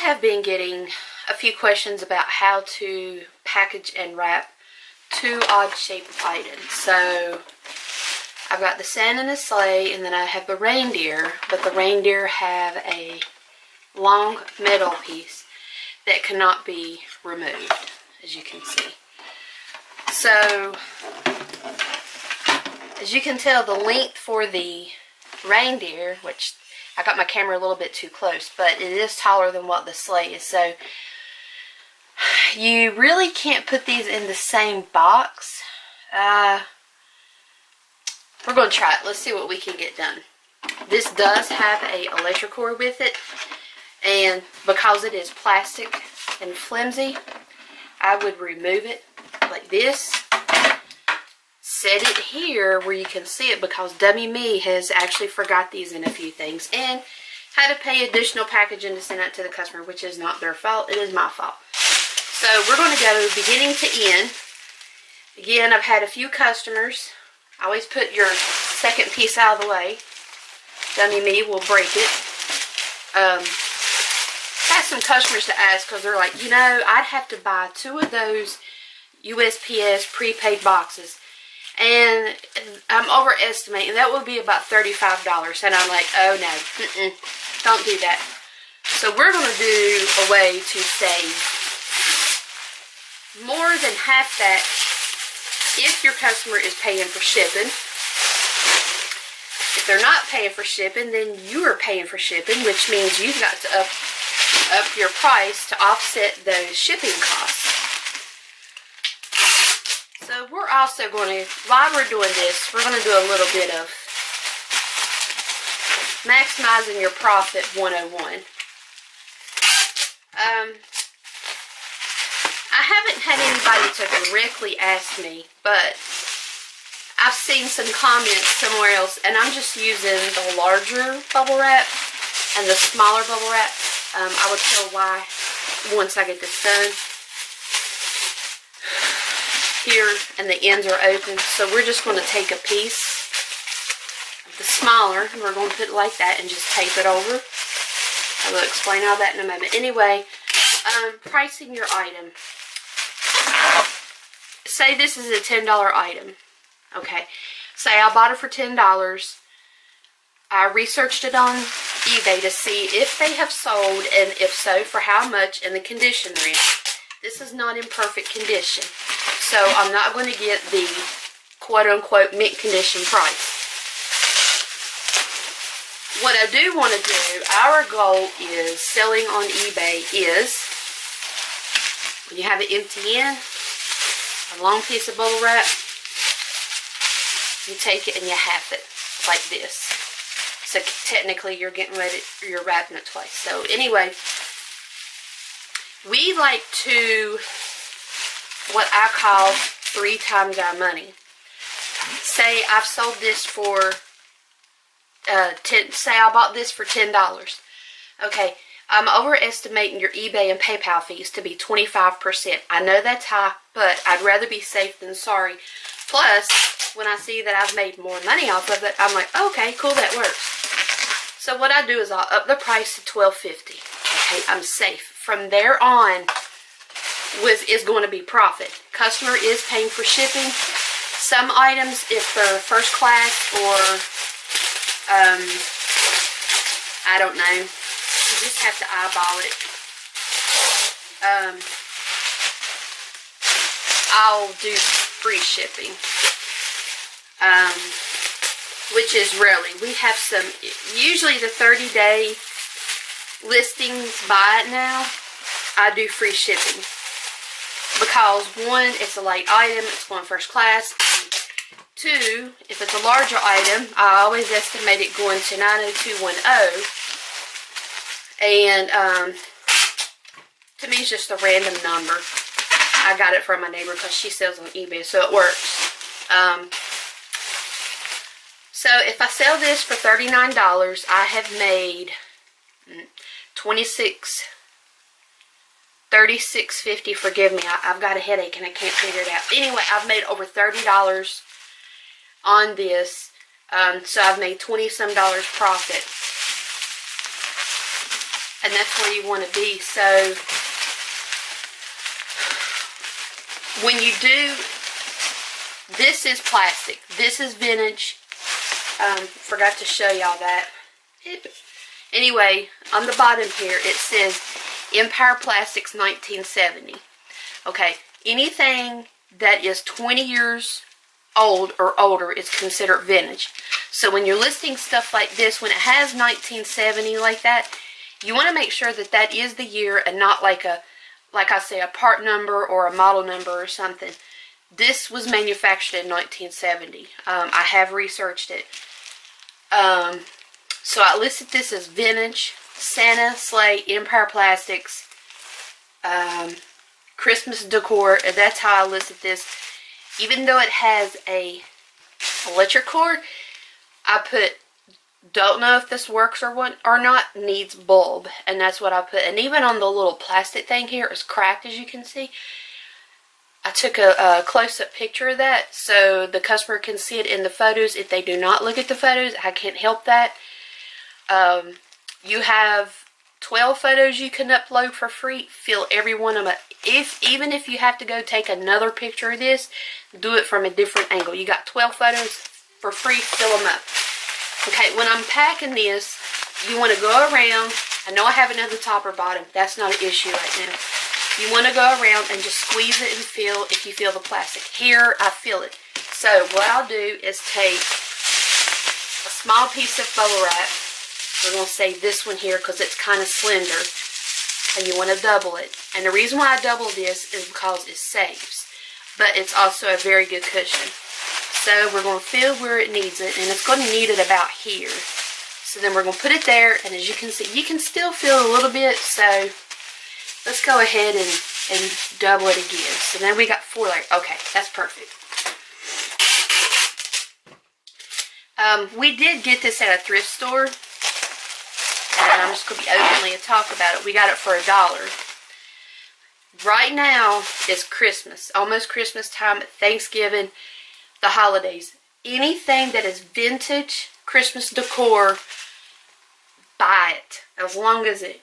have been getting a few questions about how to package and wrap two odd-shaped items. So I've got the Santa and the sleigh, and then I have the reindeer, but the reindeer have a long metal piece that cannot be removed, as you can see. So, as you can tell, the length for the reindeer, which I got my camera a little bit too close, but it is taller than what the sleigh is. So, you really can't put these in the same box. We're going to try it. Let's see what we can get done. This does have a electric cord with it, and because it is plastic and flimsy, I would remove it like this. Set it here where you can see it, because dummy me has actually forgot these in a few things and had to pay additional packaging to send out to the customer, which is not their fault. It is my fault. So we're going to go beginning to end. Again, I've had a few customers. I always put your second piece out of the way. Dummy me will break it. I had some customers to ask, because they're like, you know, I'd have to buy 2 of those USPS prepaid boxes, and I'm overestimating. That would be about $35. And I'm like, oh no, don't do that. So we're going to do a way to save more than half that if your customer is paying for shipping. If they're not paying for shipping, then you are paying for shipping, which means you've got to up your price to offset those shipping costs. So we're also going to, while we're doing this, we're going to do a little bit of maximizing your profit 101. I haven't had anybody to directly ask me, but I've seen some comments somewhere else, and I'm just using the larger bubble wrap and the smaller bubble wrap. I will tell why once I get this done. Here, and the ends are open, so we're just going to take a piece of the smaller, and we're going to put it like that and just tape it over. I will explain all that in a moment. Anyway, pricing your item. Say this is a $10 item. Okay, say I bought it for $10. I researched it on eBay to see if they have sold, and if so, for how much, and the condition they're in. This is not in perfect condition, so I'm not going to get the quote-unquote mint condition price. What I do want to do, our goal is selling on eBay is, when you have an empty end, a long piece of bubble wrap, you take it and you half it like this. So technically you're getting ready, you're wrapping it twice. So anyway, we like to, what I call 3 times our money. Say I've sold this for, say I bought this for $10. Okay, I'm overestimating your eBay and PayPal fees to be 25%. I know that's high, but I'd rather be safe than sorry. Plus, when I see that I've made more money off of it, I'm like, okay, cool, that works. So what I do is I'll up the price to $12.50. Okay, I'm safe. From there on, is going to be profit. Customer is paying for shipping. Some items, if they're first class or, I don't know, you just have to eyeball it. I'll do free shipping. Which is rarely. We have some, usually the 30-day listings buy it now, I do free shipping. Because 1, it's a light item, it's going first class. And 2, if it's a larger item, I always estimate it going to 90210. And to me, it's just a random number. I got it from my neighbor because she sells on eBay, so it works. So if I sell this for $39, I have made $36.50. Forgive me, I've got a headache and I can't figure it out. Anyway, I've made over $30 on this. So I've made $20-some profit. and that's where you want to be. So when you do, this is plastic. This is vintage. Forgot to show y'all that. Anyway, on the bottom here, it says Empire Plastics 1970. Okay, anything that is 20 years old or older is considered vintage. So when you're listing stuff like this, when it has 1970 like that, you want to make sure that that is the year and not like I say, a part number or a model number or something. This was manufactured in 1970. I have researched it. So I listed this as vintage, Santa Sleigh, Empire Plastics, Christmas decor, and that's how I listed this. Even though it has a electric cord, I put, don't know if this works or not, needs bulb, and that's what I put. And even on the little plastic thing here, it's cracked, as you can see. I took a close-up picture of that so the customer can see it in the photos. If they do not look at the photos, I can't help that. You have 12 photos you can upload for free. Fill every one of them. Even if you have to go take another picture of this, do it from a different angle. You got 12 photos for free. Fill them up. Okay, when I'm packing this, you want to go around. I know I have another top or bottom. That's not an issue right now. You want to go around and just squeeze it and feel if you feel the plastic. Here, I feel it. So what I'll do is take a small piece of bubble wrap. We're going to say this one here because it's kind of slender. And you want to double it. And the reason why I double this is because it saves. But it's also a very good cushion. So we're going to feel where it needs it. And it's going to need it about here. So then we're going to put it there. And as you can see, you can still feel a little bit. So let's go ahead and double it again. So then we got 4 layers. Okay, that's perfect. We did get this at a thrift store. And I'm just going to be openly and talk about it. We got it for $1. Right now is Christmas. Almost Christmas time, Thanksgiving, the holidays. Anything that is vintage Christmas decor, buy it. As long as it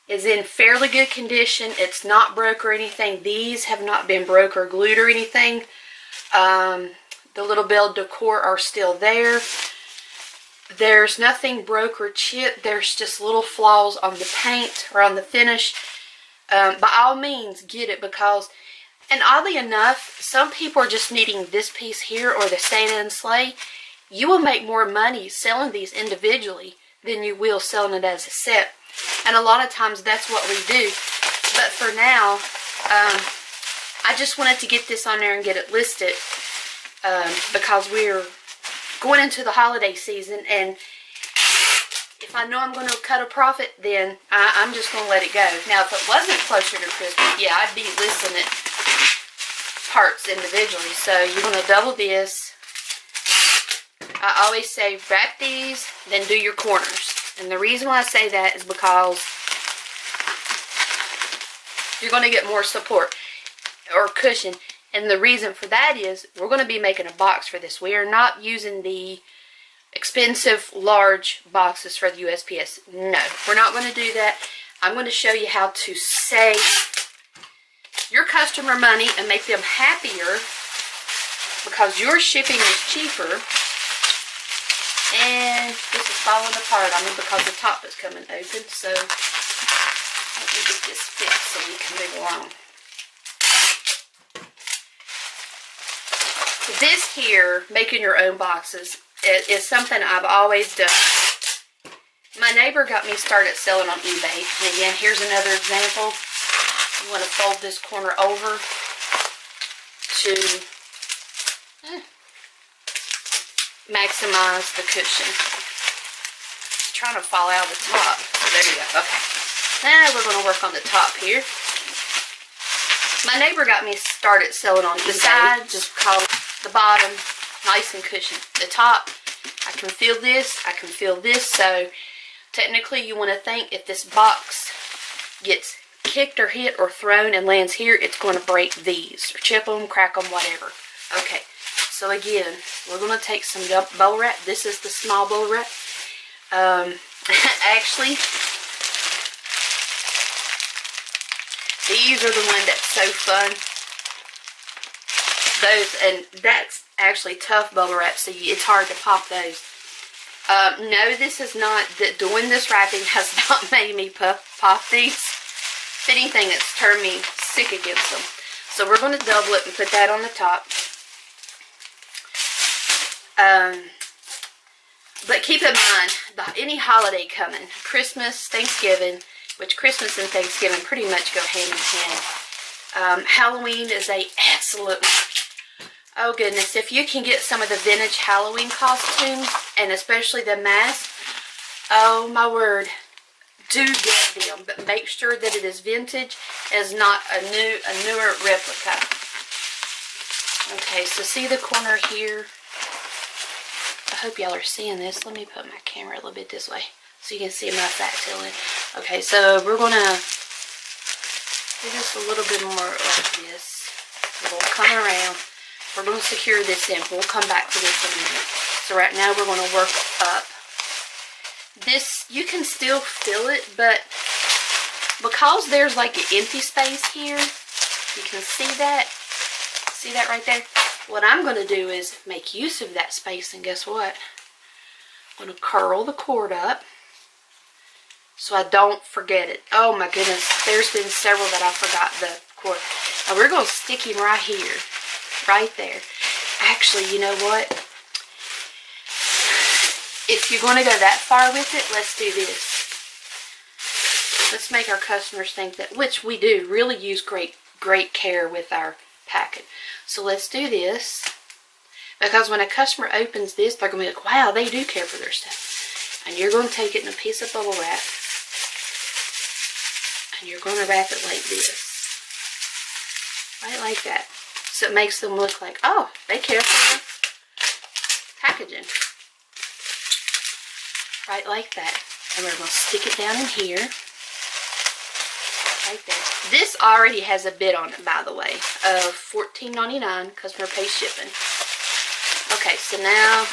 is in fairly good condition. It's not broke or anything. These have not been broke or glued or anything. The little bell decor are still there. There's nothing broke or chipped. There's just little flaws on the paint or on the finish. By all means, get it because, and oddly enough, some people are just needing this piece here or the Santa and Sleigh. You will make more money selling these individually than you will selling it as a set. And a lot of times that's what we do. But for now, I just wanted to get this on there and get it listed because we're going into the holiday season, and if I know I'm going to cut a profit, then I'm just going to let it go. Now, if it wasn't closer to Christmas, yeah, I'd be listing it parts individually. So you're going to double this. I always say wrap these, then do your corners. And the reason why I say that is because you're going to get more support or cushion. And the reason for that is we're going to be making a box for this. We are not using the expensive large boxes for the USPS. No, we're not going to do that. I'm going to show you how to save your customer money and make them happier because your shipping is cheaper. And this is falling apart on me because the top is coming open. So let me get this fixed so we can move along. This here, making your own boxes, is something I've always done. My neighbor got me started selling on eBay. And again, here's another example. You want to fold this corner over to maximize the cushion. It's trying to fall out of the top. So there you go. Okay. Now we're going to work on the top here. My neighbor got me started selling on the side, just because the bottom nice and cushioned. The top, I can feel this, I can feel this. So technically you want to think if this box gets kicked or hit or thrown and lands here, it's going to break these or chip them, crack them, whatever. Okay, so again, we're going to take some bubble wrap. This is the small bubble wrap. Actually, These are the one that's so fun. Those, and that's actually tough bubble wrap, so it's hard to pop those. No, this is not, doing this wrapping has not made me pop these. If anything, it's turned me sick against them. So we're going to double it and put that on the top. But keep in mind, any holiday coming, Christmas, Thanksgiving, which Christmas and Thanksgiving pretty much go hand in hand. Halloween is a excellent, oh goodness, if you can get some of the vintage Halloween costumes, and especially the mask, oh my word, do get them, but make sure that it is vintage, is not a newer replica. Okay, so see the corner here? I hope y'all are seeing this. Let me put my camera a little bit this way so you can see my fat tilling. Okay, so we're gonna do this a little bit more like this. We'll come around. We're gonna secure this in. We'll come back to this in a minute. So right now we're gonna work up. This, you can still feel it, but because there's like an empty space here, you can see that. See that right there? What I'm going to do is make use of that space, and guess what? I'm going to curl the cord up so I don't forget it. Oh my goodness, there's been several that I forgot the cord. Now we're going to stick him right here, right there. Actually, you know what? If you're going to go that far with it, let's do this. Let's make our customers think that, which we do, really use great care with our packing. So let's do this, because when a customer opens this, they're going to be like, wow, they do care for their stuff. And you're going to take it in a piece of bubble wrap, and you're going to wrap it like this. Right like that. So it makes them look like, oh, they care for the packaging. Right like that. And we're going to stick it down in here. Right there. This already has a bid on it, by the way, of $14.99, customer pays shipping. Okay, so now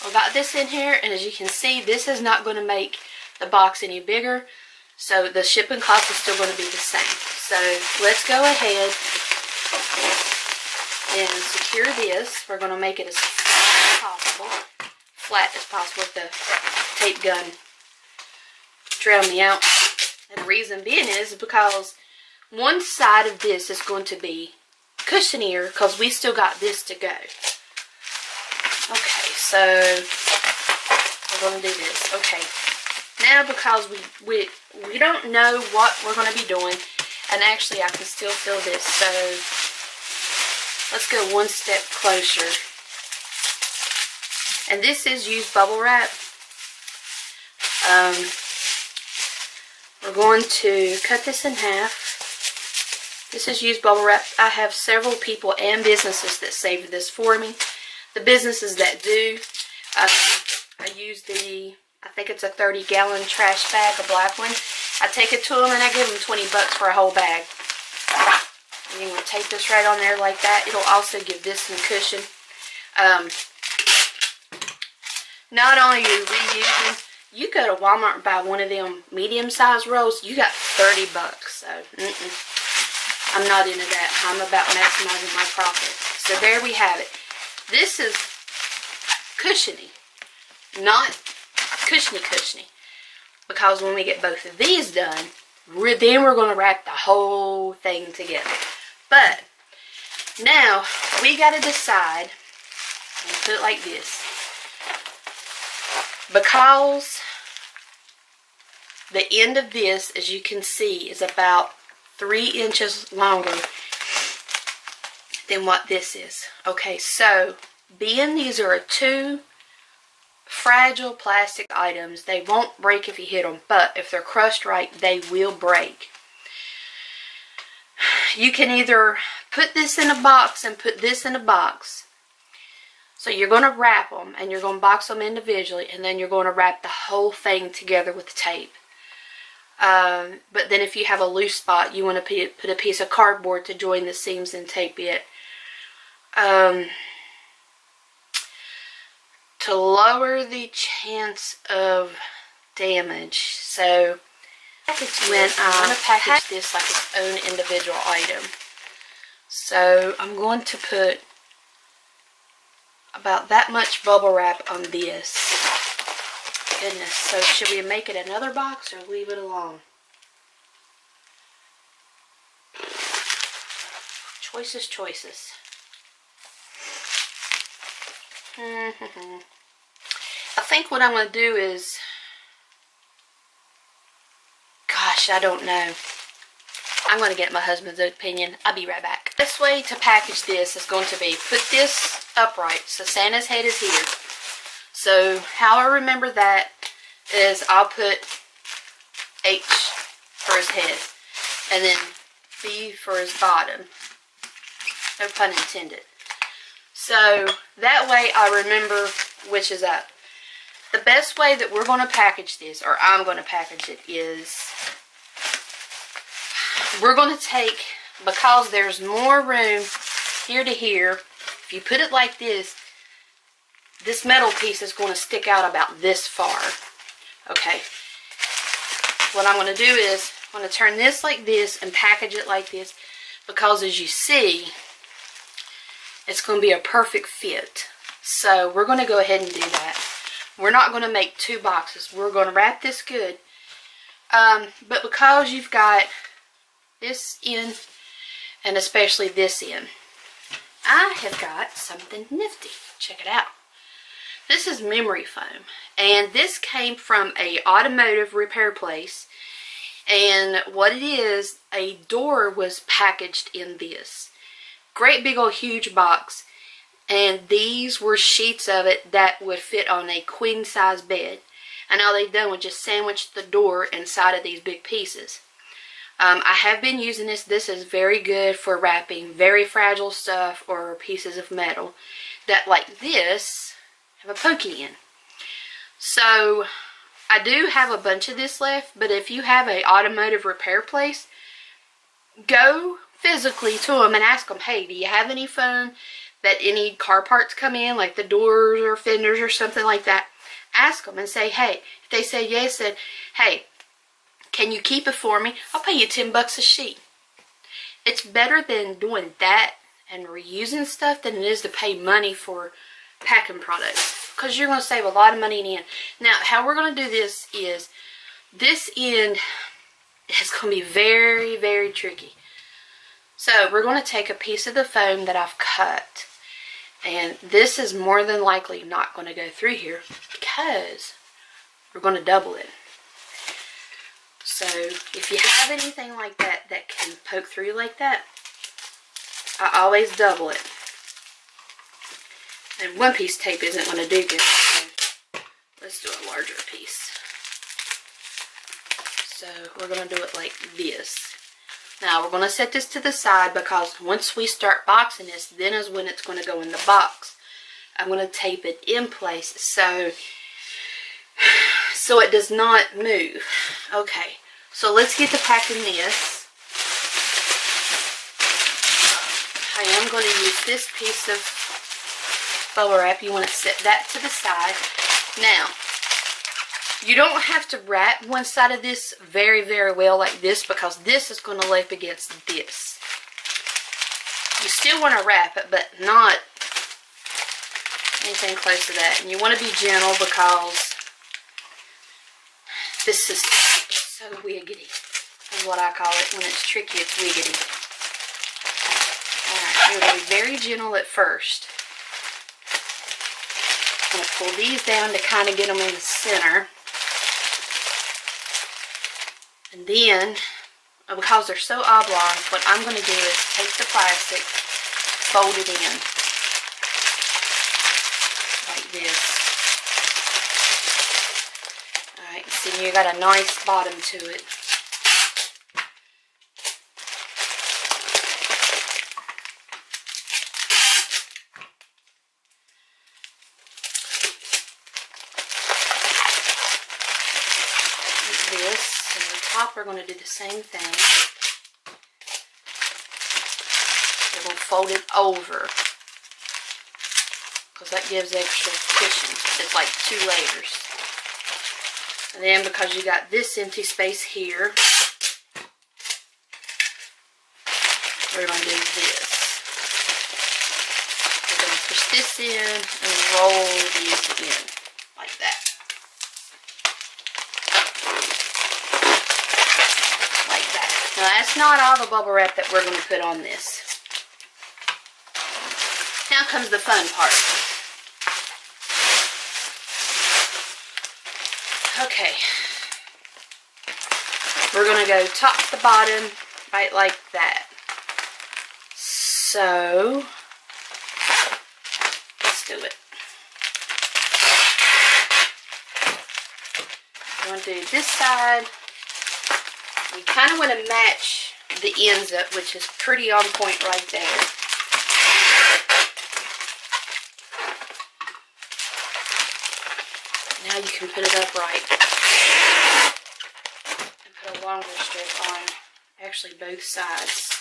I've got this in here, and as you can see, this is not going to make the box any bigger, so the shipping cost is still going to be the same. So let's go ahead and secure this. We're going to make it as flat as possible with the tape gun. Drown me out. And the reason being is because one side of this is going to be cushionier, because we still got this to go. Okay, so we're going to do this. Okay, now because we don't know what we're going to be doing, and actually I can still feel this, so let's go one step closer. And this is used bubble wrap. We're going to cut this in half. This is used bubble wrap. I have several people and businesses that saved this for me. The businesses that do, I use I think it's a 30-gallon trash bag, a black one. I take it to them and I give them 20 bucks for a whole bag. And you want to tape this right on there like that. It'll also give this some cushion. Not only are you reusing, you go to Walmart and buy one of them medium-sized rolls, you got 30 bucks. So, I'm not into that. I'm about maximizing my profit. So there we have it. This is cushiony, not cushiony. Because when we get both of these done, then we're going to wrap the whole thing together. But now we got to decide, and put it like this, because the end of this, as you can see, is about 3 inches longer than what this is. Okay, so being these are 2 fragile plastic items, they won't break if you hit them, but if they're crushed right, they will break. You can either put this in a box and put this in a box. So you're going to wrap them, and you're going to box them individually, and then you're going to wrap the whole thing together with tape. But then if you have a loose spot, you want to put a piece of cardboard to join the seams and tape it. To lower the chance of damage. So when I want to package this like its own individual item. So I'm going to put about that much bubble wrap on this. Goodness, so should we make it another box or leave it alone? Choices, choices. I think what I'm going to do is, gosh, I don't know. I'm going to get my husband's opinion. I'll be right back. This way to package this is going to be put this upright. So Santa's head is here. So how I remember that is I'll put H for his head. And then B for his bottom. No pun intended. So that way I remember which is up. The best way that we're going to package this, or I'm going to package it, is we're going to take, because there's more room here to here, if you put it like this metal piece is going to stick out about this far. Okay. What I'm going to do is, I'm going to turn this like this and package it like this, because as you see, it's going to be a perfect fit. So we're going to go ahead and do that. We're not going to make two boxes. We're going to wrap this good. But because you've got this in, and especially this in, I have got something nifty. Check it out. This is memory foam. And this came from a automotive repair place. And what it is, a door was packaged in this. Great big old huge box. And these were sheets of it that would fit on a queen size bed. And all they've done was just sandwich the door inside of these big pieces. I have been using this. This is very good for wrapping very fragile stuff or pieces of metal that, like this, have a pokey in. So I do have a bunch of this left, but if you have an automotive repair place, go physically to them and ask them, hey, do you have any foam that any car parts come in, like the doors or fenders or something like that? Ask them and say, hey. If they say yes, then, hey, can you keep it for me? I'll pay you $10 a sheet. It's better than doing that and reusing stuff than it is to pay money for packing products, because you're going to save a lot of money in the end. Now, how we're going to do this is, this end is going to be very, very tricky. So we're going to take a piece of the foam that I've cut, and this is more than likely not going to go through here because we're going to double it. So if you have anything like that that can poke through like that, I always double it. And one piece tape isn't going to do good, so let's do a larger piece. So we're going to do it like this. Now we're going to set this to the side, because once we start boxing this, then is when it's going to go in the box. I'm going to tape it in place so it does not move. Okay, so let's get to packing this. I am going to use this piece of bubble wrap. You want to set that to the side. Now, you don't have to wrap one side of this very, very well like this, because this is going to lay up against this. You still want to wrap it, but not anything close to that. And you want to be gentle, because this is so wiggity, is what I call it. When it's tricky, it's wiggity. Alright, you're going to be very gentle at first. I'm going to pull these down to kind of get them in the center. And then, because they're so oblong, what I'm going to do is take the plastic, fold it in, like this. Alright, see, you got a nice bottom to it. Like this. And on top, we're going to do the same thing. We're going to fold it over, because that gives extra cushion. It's like 2 layers. And then because you got this empty space here, we're going to do this. We're going to push this in and roll these in like that. Like that. Now that's not all the bubble wrap that we're going to put on this. Now comes the fun part. Okay. We're going to go top to bottom, right like that. So, let's do it. I'm going to do this side. You kind of want to match the ends up, which is pretty on point right there. Now you can put it upright and put a longer strip on actually both sides.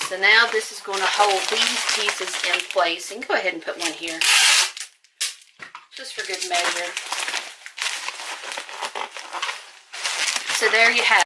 So now this is going to hold these pieces in place. And go ahead and put one here, just for good measure. So there you have it.